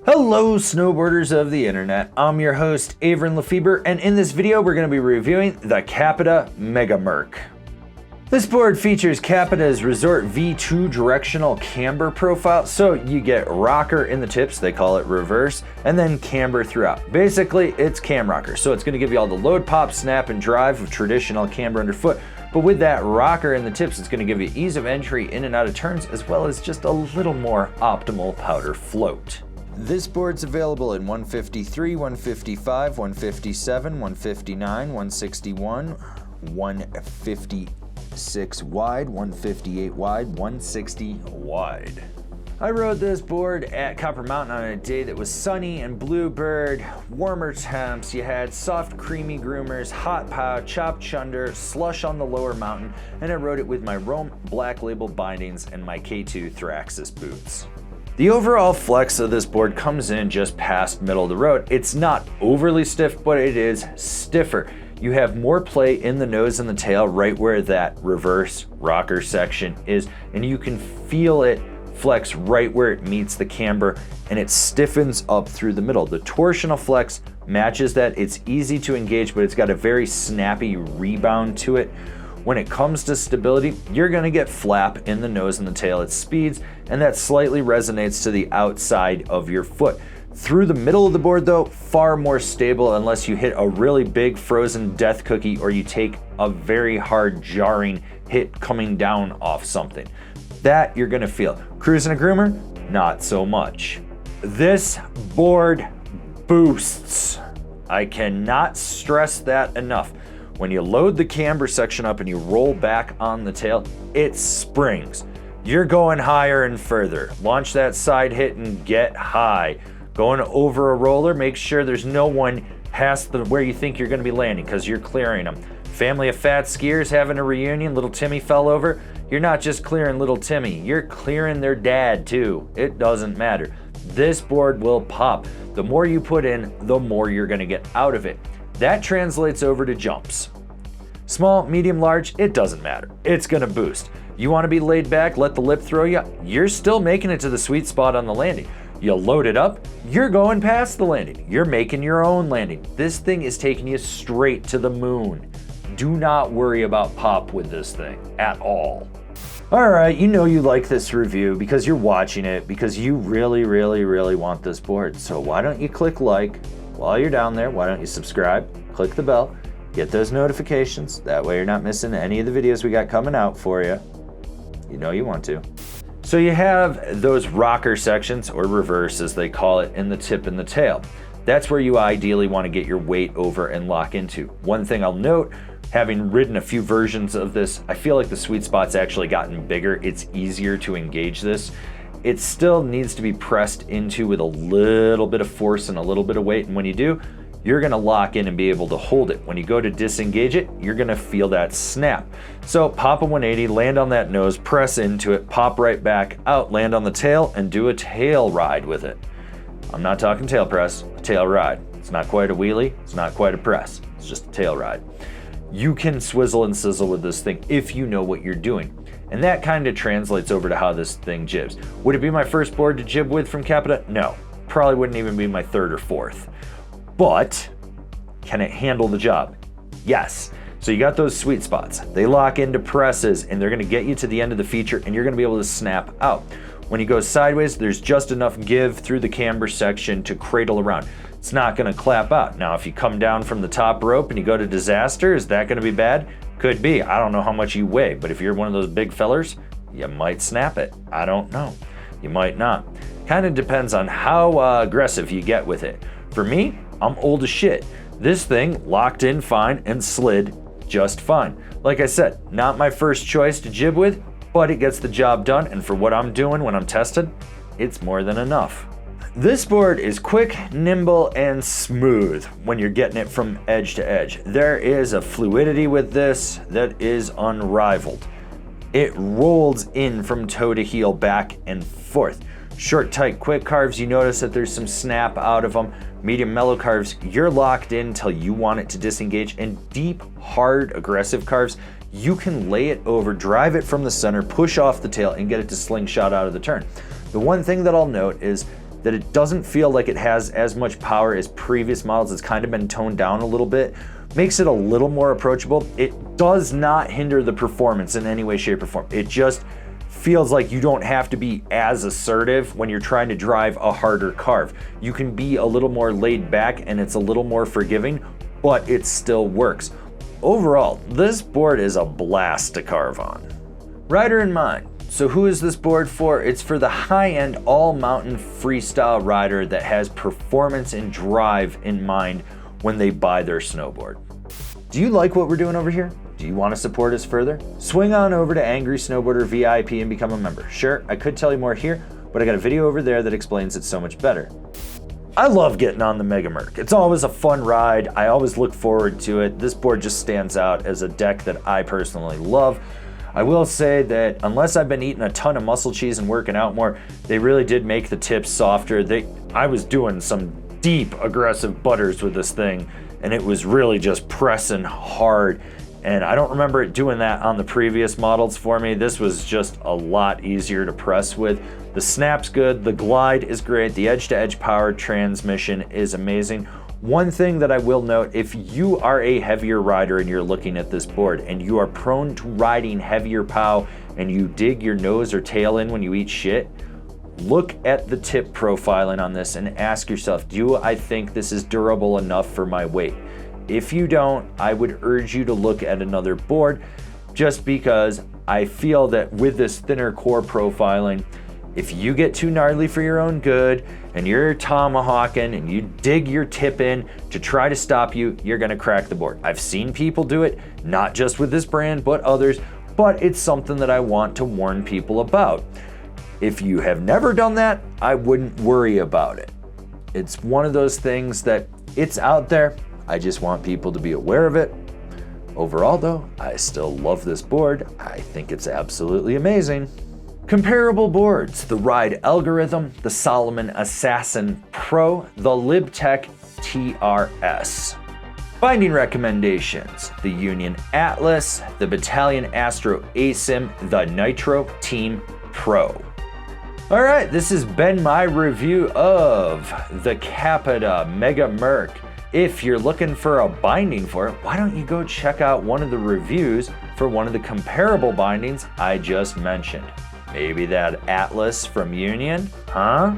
Hello snowboarders of the internet, I'm your host Avran LeFeber, and in this video we're going to be reviewing the Capita Mega Merc. This board features Capita's Resort V2 directional camber profile, so you get rocker in the tips, they call it reverse, and then camber throughout. Basically it's cam rocker, so it's going to give you all the load, pop, snap, and drive of traditional camber underfoot. But with that rocker in the tips, it's going to give you ease of entry in and out of turns, as well as just a little more optimal powder float. This board's available in 153, 155, 157, 159, 161, 156 wide, 158 wide, 160 wide. I rode this board at Copper Mountain on a day that was sunny and bluebird, warmer temps. You had soft creamy groomers, hot pow, chopped chunder, slush on the lower mountain, and I rode it with my Rome Black Label bindings and my K2 Thraxis boots. The overall flex of this board comes in just past middle of the road. It's not overly stiff, but it is stiffer. You have more play in the nose and the tail right where that reverse rocker section is, and you can feel it flex right where it meets the camber, and it stiffens up through the middle. The torsional flex matches that. It's easy to engage, but it's got a very snappy rebound to it. When it comes to stability, you're going to get flap in the nose and the tail at speeds, and that slightly resonates to the outside of your foot. Through the middle of the board though, far more stable unless you hit a really big frozen death cookie or you take a very hard jarring hit coming down off something. That you're going to feel. Cruising a groomer, not so much. This board boosts. I cannot stress that enough. When you load the camber section up and you roll back on the tail, it springs. You're going higher and further. Launch that side hit and get high. Going over a roller, make sure there's no one past where you think you're going to be landing because you're clearing them. Family of fat skiers having a reunion, little Timmy fell over. You're not just clearing little Timmy, you're clearing their dad too. It doesn't matter. This board will pop. The more you put in, the more you're going to get out of it. That translates over to jumps. Small, medium, large, it doesn't matter. It's gonna boost. You wanna be laid back, let the lip throw you, you're still making it to the sweet spot on the landing. You load it up, you're going past the landing. You're making your own landing. This thing is taking you straight to the moon. Do not worry about pop with this thing at all. All right, you know you like this review because you're watching it, because you really want this board. So why don't you click like? While you're down there, why don't you subscribe, click the bell, get those notifications. That way you're not missing any of the videos we got coming out for you. You know you want to. So you have those rocker sections, or reverse as they call it, in the tip and the tail. That's where you ideally want to get your weight over and lock into. One thing I'll note, having ridden a few versions of this, I feel like the sweet spot's actually gotten bigger. It's easier to engage this. It still needs to be pressed into with a little bit of force and a little bit of weight, and when you do, you're gonna lock in and be able to hold it. When you go to disengage it, you're gonna feel that snap. So pop a 180, land on that nose, press into it, pop right back out, land on the tail, and do a tail ride with it. I'm not talking tail press, a tail ride. It's not quite a wheelie, it's not quite a press, it's just a tail ride. You can swizzle and sizzle with this thing if you know what you're doing. And that kind of translates over to how this thing jibs. Would it be my first board to jib with from Capita? No, probably wouldn't even be my third or fourth. But can it handle the job? Yes. So you got those sweet spots. They lock into presses and they're gonna get you to the end of the feature and you're gonna be able to snap out. When you go sideways, there's just enough give through the camber section to cradle around. It's not gonna clap out. Now, if you come down from the top rope and you go to disaster, is that gonna be bad? Could be. I don't know how much you weigh, but if you're one of those big fellers, you might snap it. I don't know. You might not. Kind of depends on how aggressive you get with it. For me, I'm old as shit. This thing locked in fine and slid just fine. Like I said, not my first choice to jib with, but it gets the job done, and for what I'm doing when I'm tested, it's more than enough. This board is quick, nimble, and smooth when you're getting it from edge to edge. There is a fluidity with this that is unrivaled. It rolls in from toe to heel, back and forth. Short, tight, quick carves, you notice that there's some snap out of them. Medium, mellow carves, you're locked in till you want it to disengage. And deep, hard, aggressive carves, you can lay it over, drive it from the center, push off the tail, and get it to slingshot out of the turn. The one thing that I'll note is that it doesn't feel like it has as much power as previous models. It's kind of been toned down a little bit, makes it a little more approachable. It does not hinder the performance in any way, shape, or form. It just feels like you don't have to be as assertive when you're trying to drive a harder carve. You can be a little more laid back and it's a little more forgiving, but it still works. Overall, this board is a blast to carve on. Rider in mind. So who is this board for? It's for the high-end all-mountain freestyle rider that has performance and drive in mind when they buy their snowboard. Do you like what we're doing over here? Do you want to support us further? Swing on over to Angry Snowboarder VIP and become a member. Sure, I could tell you more here, but I got a video over there that explains it so much better. I love getting on the Mega Merc. It's always a fun ride. I always look forward to it. This board just stands out as a deck that I personally love. I will say that unless I've been eating a ton of muscle cheese and working out more, they really did make the tips softer. I was doing some deep aggressive butters with this thing, and it was really just pressing hard. And I don't remember it doing that on the previous models for me. This was just a lot easier to press with. The snap's good, the glide is great, the edge-to-edge power transmission is amazing. One thing that I will note, if you are a heavier rider and you're looking at this board and you are prone to riding heavier pow and you dig your nose or tail in when you eat shit, look at the tip profiling on this and ask yourself, do I think this is durable enough for my weight? If you don't, I would urge you to look at another board, just because I feel that with this thinner core profiling, if you get too gnarly for your own good and you're tomahawking and you dig your tip in to try to stop you, you're gonna crack the board. I've seen people do it, not just with this brand, but others, but it's something that I want to warn people about. If you have never done that, I wouldn't worry about it. It's one of those things that it's out there. I just want people to be aware of it. Overall though, I still love this board. I think it's absolutely amazing. Comparable boards: the Ride Algorhythm, the Salomon Assassin Pro, the Lib TRS. Binding recommendations: the Union Atlas, the Bataleon Astro Asym, the Nitro Team Pro. All right, this has been my review of the Capita Mega Merc. If you're looking for a binding for it, why don't you go check out one of the reviews for one of the comparable bindings I just mentioned? Maybe that Atlas from Union? Huh?